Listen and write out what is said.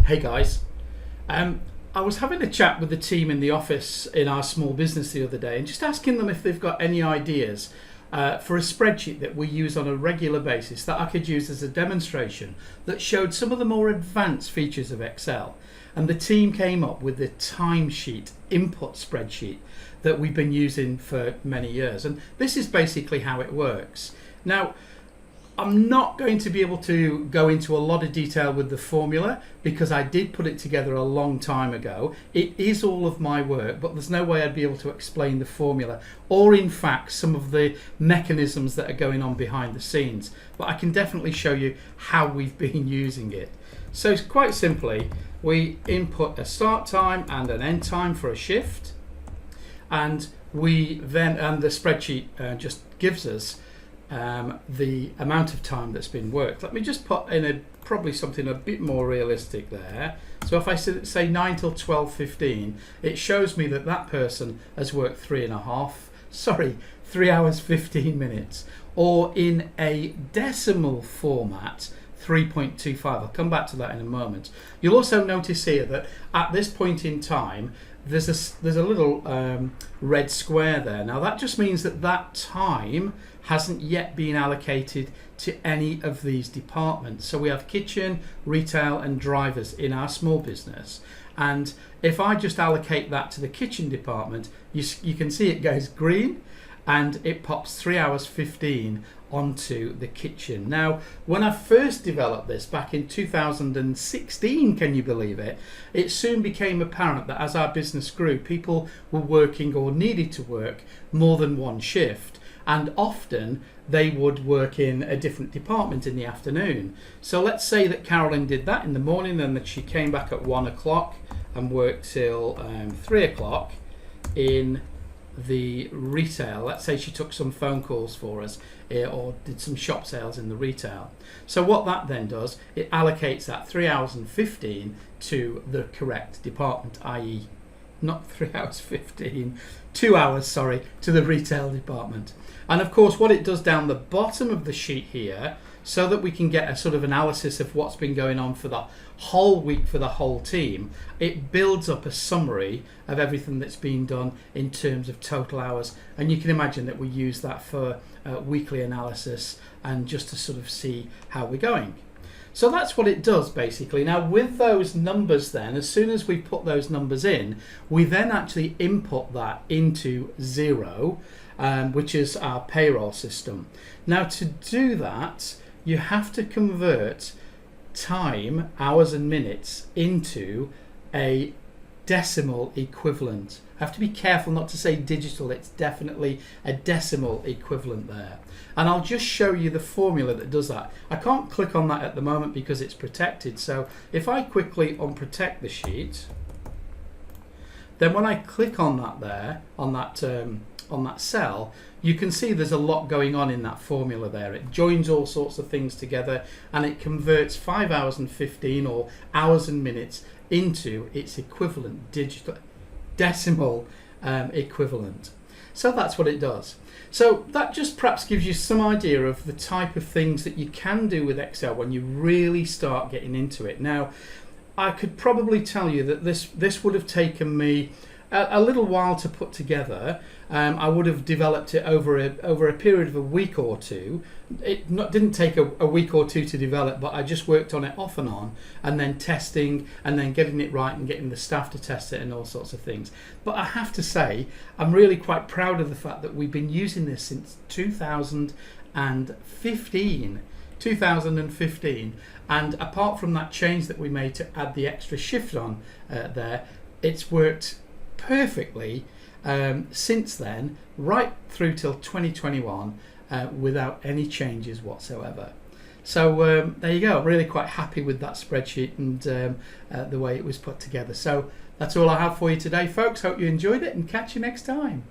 Hey guys, I was having a chat with the team in the office in our small business the other day and just asking them if they've got any ideas for a spreadsheet that we use on a regular basis that I could use as a demonstration that showed some of the more advanced features of Excel. And the team came up with the timesheet input spreadsheet that we've been using for many years. And this is basically how it works. Now, I'm not going to be able to go into a lot of detail with the formula because I did put it together a long time ago. It is all of my work, but there's no way I'd be able to explain the formula or in fact some of the mechanisms that are going on behind the scenes. But I can definitely show you how we've been using it. So quite simply, we input a start time and an end time for a shift, and we then the spreadsheet just gives us the amount of time that's been worked. Let me just put in probably something a bit more realistic there. So if I say 9 till 12:15, it shows me that that person has worked 3 hours 15 minutes, or in a decimal format 3.25. I'll come back to that in a moment. You'll also notice here that at this point in time there's a little red square there. Now that just means that that time hasn't yet been allocated to any of these departments. So we have kitchen, retail and drivers in our small business, and if I just allocate that to the kitchen department, you can see it goes green and it pops 3 hours 15 onto the kitchen. Now, when I first developed this back in 2016, can you believe it, it soon became apparent that as our business grew, people were working or needed to work more than one shift, and often they would work in a different department in the afternoon. So let's say that Carolyn did that in the morning and that she came back at 1 o'clock and worked till 3 o'clock in the retail. Let's say she took some phone calls for us or did some shop sales in the retail. So what that then does, it allocates that 3 hours and 15 to the correct department, i.e. not 3 hours 15, 2 hours, sorry, to the retail department. And of course what it does down the bottom of the sheet here, so that we can get a sort of analysis of what's been going on for the whole week for the whole team, it builds up a summary of everything that's been done in terms of total hours. And you can imagine that we use that for weekly analysis and just to sort of see how we're going. So that's what it does basically. Now with those numbers then, as soon as we put those numbers in, we then actually input that into Xero, which is our payroll system. Now to do that, you have to convert time, hours and minutes into a decimal equivalent. I have to be careful not to say digital, it's definitely a decimal equivalent there. And I'll just show you the formula that does that. I can't click on that at the moment because it's protected. So if I quickly unprotect the sheet, then when I click on that there, on that cell, you can see there's a lot going on in that formula there. It joins all sorts of things together and it converts 5 hours and 15 or hours and minutes into its equivalent decimal equivalent. So that's what it does. So that just perhaps gives you some idea of the type of things that you can do with Excel when you really start getting into it. Now, I could probably tell you that this would have taken me a little while to put together. I would have developed it over a period of a week or two. It didn't take a week or two to develop, but I just worked on it off and on, and then testing and then getting it right and getting the staff to test it and all sorts of things. But I have to say, I'm really quite proud of the fact that we've been using this since 2015. And apart from that change that we made to add the extra shift on there, it's worked perfectly since then, right through till 2021, without any changes whatsoever. So there you go. I'm really quite happy with that spreadsheet and the way it was put together. So that's all I have for you today, folks. Hope you enjoyed it and catch you next time.